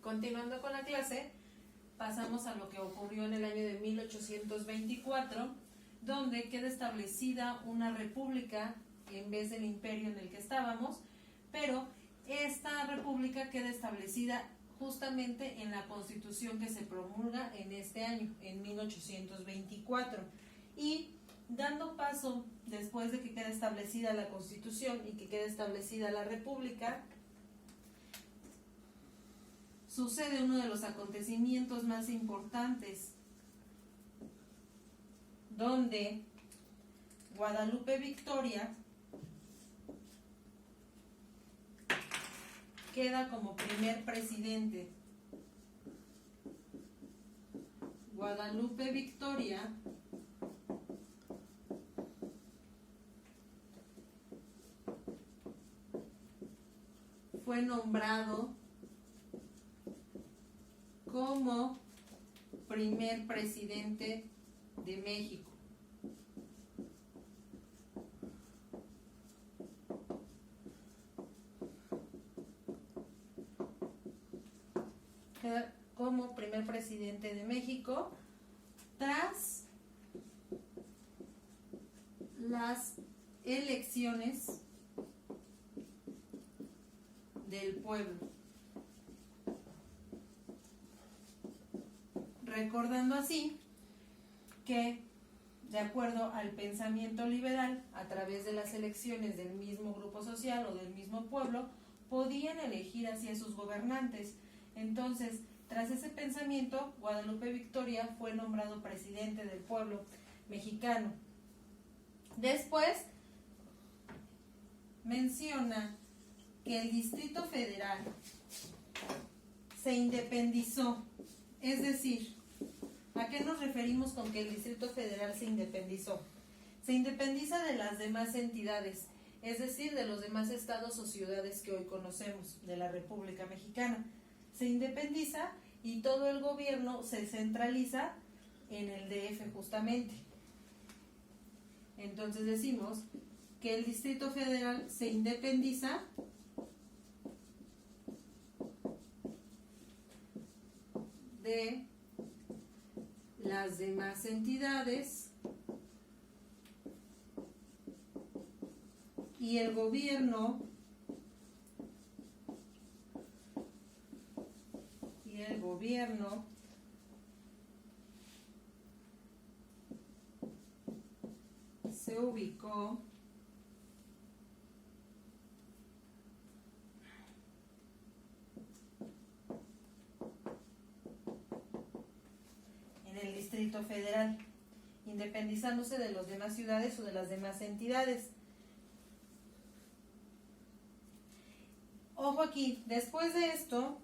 Continuando con la clase, pasamos a lo que ocurrió en el año de 1824, donde queda establecida una república en vez del imperio en el que estábamos, pero esta república queda establecida justamente en la Constitución que se promulga en este año, en 1824. Y dando paso, después de que queda establecida la Constitución y que queda establecida la república, sucede uno de los acontecimientos más importantes, donde Guadalupe Victoria queda como primer presidente. Guadalupe Victoria fue nombrado como primer presidente de México. Como primer presidente de México tras las elecciones del pueblo. Recordando así que, de acuerdo al pensamiento liberal, a través de las elecciones del mismo grupo social o del mismo pueblo, podían elegir así a sus gobernantes. Entonces, tras ese pensamiento, Guadalupe Victoria fue nombrado presidente del pueblo mexicano. Después, menciona que el Distrito Federal se independizó. Es decir, ¿a qué nos referimos con que el Distrito Federal se independizó? Se independiza de las demás entidades, es decir, de los demás estados o ciudades que hoy conocemos, de la República Mexicana. Se independiza y todo el gobierno se centraliza en el DF justamente. Entonces decimos que el Distrito Federal se independiza de las demás entidades y el gobierno se ubicó en el Distrito Federal, independizándose de las demás ciudades o de las demás entidades. Ojo aquí, después de esto,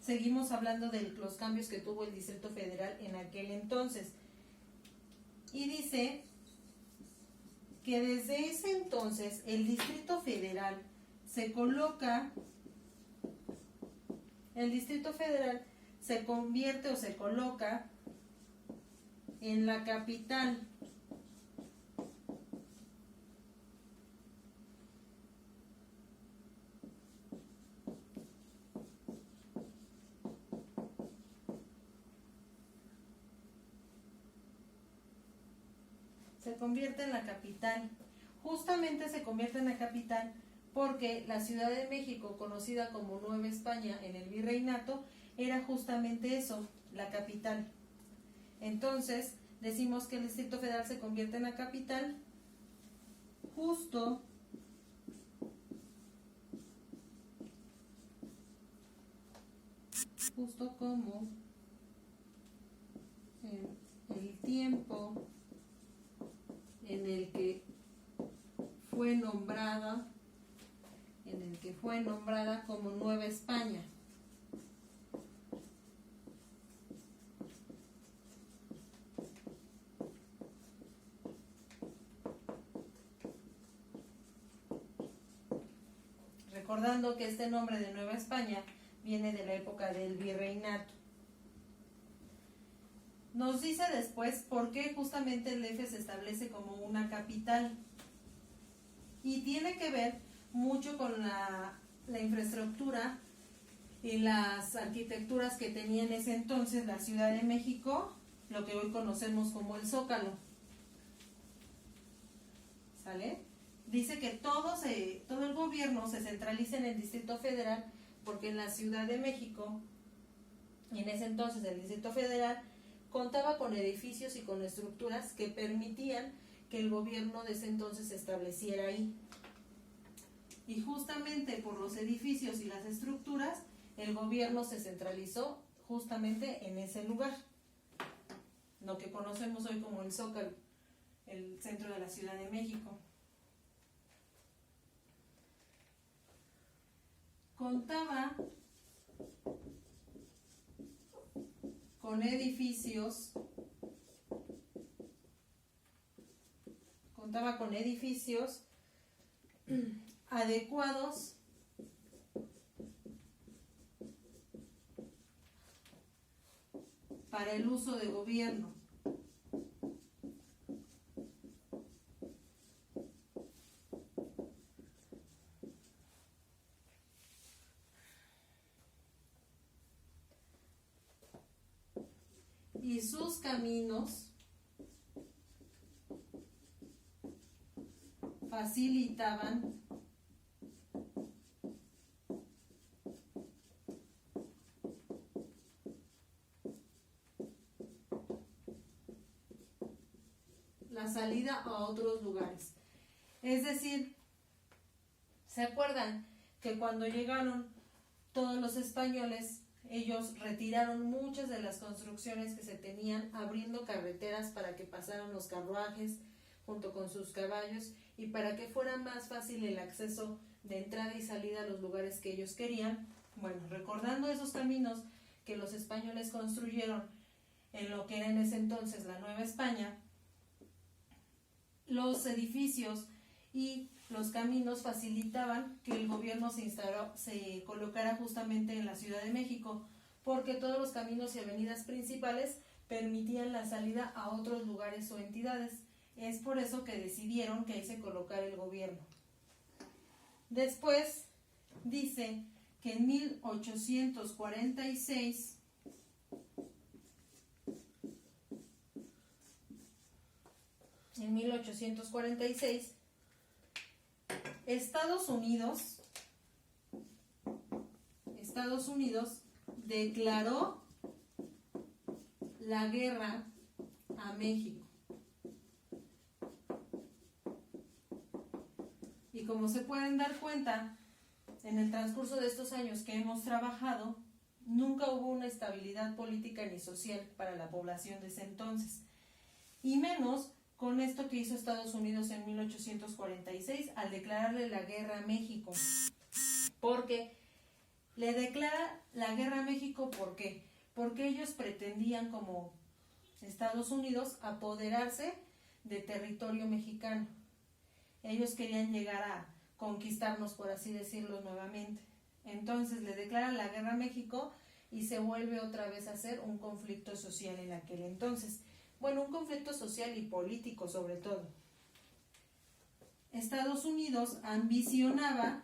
seguimos hablando de los cambios que tuvo el Distrito Federal en aquel entonces. Y dice que desde ese entonces el Distrito Federal se convierte o se coloca en la capital. Justamente se convierte en la capital porque la Ciudad de México, conocida como Nueva España en el Virreinato, era justamente eso, la capital. Entonces, decimos que el Distrito Federal se convierte en la capital justo como en el tiempo en el que fue nombrada como Nueva España. Recordando que este nombre de Nueva España viene de la época del Virreinato. Nos dice después por qué justamente el DF se establece como una capital. Y tiene que ver mucho con la infraestructura y las arquitecturas que tenía en ese entonces la Ciudad de México, lo que hoy conocemos como el Zócalo. ¿Sale? Dice que todo el gobierno se centraliza en el Distrito Federal, porque en la Ciudad de México, y en ese entonces el Distrito Federal, contaba con edificios y con estructuras que permitían que el gobierno de ese entonces se estableciera ahí. Y justamente por los edificios y las estructuras, el gobierno se centralizó justamente en ese lugar, lo que conocemos hoy como el Zócalo, el centro de la Ciudad de México. Contaba con edificios adecuados para el uso de gobierno. Y sus caminos facilitaban la salida a otros lugares. Es decir, ¿se acuerdan que cuando llegaron todos los españoles, ellos retiraron muchas de las construcciones que se tenían, abriendo carreteras para que pasaran los carruajes junto con sus caballos y para que fuera más fácil el acceso de entrada y salida a los lugares que ellos querían? Bueno, recordando esos caminos que los españoles construyeron en lo que era en ese entonces la Nueva España, los edificios y los caminos facilitaban que el gobierno se colocara justamente en la Ciudad de México, porque todos los caminos y avenidas principales permitían la salida a otros lugares o entidades. Es por eso que decidieron que ahí se colocara el gobierno. Después dice que en 1846 Estados Unidos declaró la guerra a México. Y como se pueden dar cuenta, en el transcurso de estos años que hemos trabajado, nunca hubo una estabilidad política ni social para la población de ese entonces. Y menos con esto que hizo Estados Unidos en 1846 al declararle la guerra a México. Porque le declara la guerra a México, ¿por qué? Porque ellos pretendían, como Estados Unidos, apoderarse de territorio mexicano. Ellos querían llegar a conquistarnos, por así decirlo, nuevamente. Entonces le declaran la guerra a México y se vuelve otra vez a hacer un conflicto social en aquel entonces. Bueno, un conflicto social y político sobre todo. Estados Unidos ambicionaba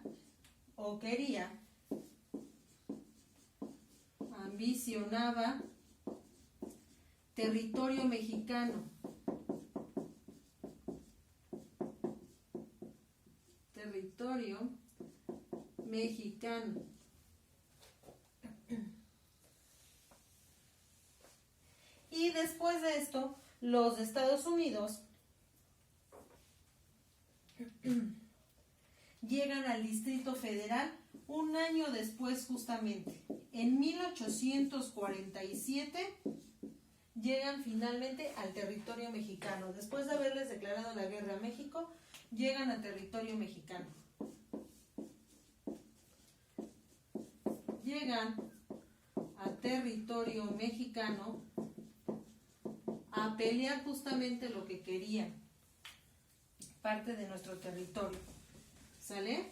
territorio mexicano. Territorio mexicano. Y después de esto, los de Estados Unidos llegan al Distrito Federal un año después, justamente. En 1847 llegan finalmente al territorio mexicano. Después de haberles declarado la guerra a México, llegan a territorio mexicano. Llegan a territorio mexicano a pelear justamente lo que querían, parte de nuestro territorio. ¿Sale?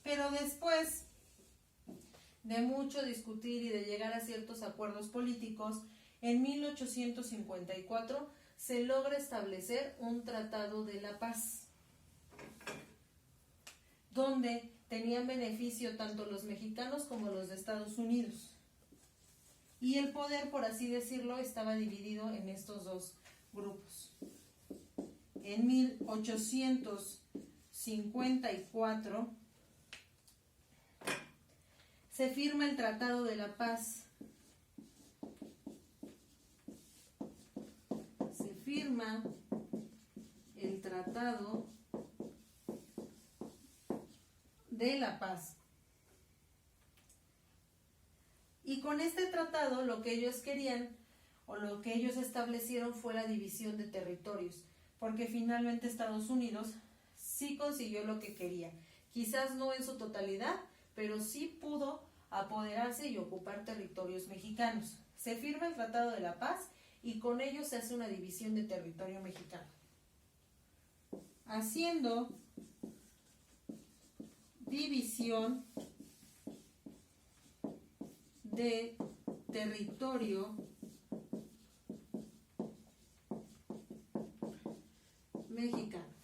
Pero después de mucho discutir y de llegar a ciertos acuerdos políticos, en 1854 se logra establecer un tratado de la paz, donde tenían beneficio tanto los mexicanos como los de Estados Unidos. Y el poder, por así decirlo, estaba dividido en estos dos grupos. En 1854 se firma el Tratado de la Paz. Se firma el Tratado de la Paz. Y con este tratado lo que ellos querían o lo que ellos establecieron fue la división de territorios, porque finalmente Estados Unidos sí consiguió lo que quería. Quizás no en su totalidad, pero sí pudo apoderarse y ocupar territorios mexicanos. Se firma el Tratado de la Paz y con ello se hace una división de territorio mexicano, haciendo división de territorio mexicano.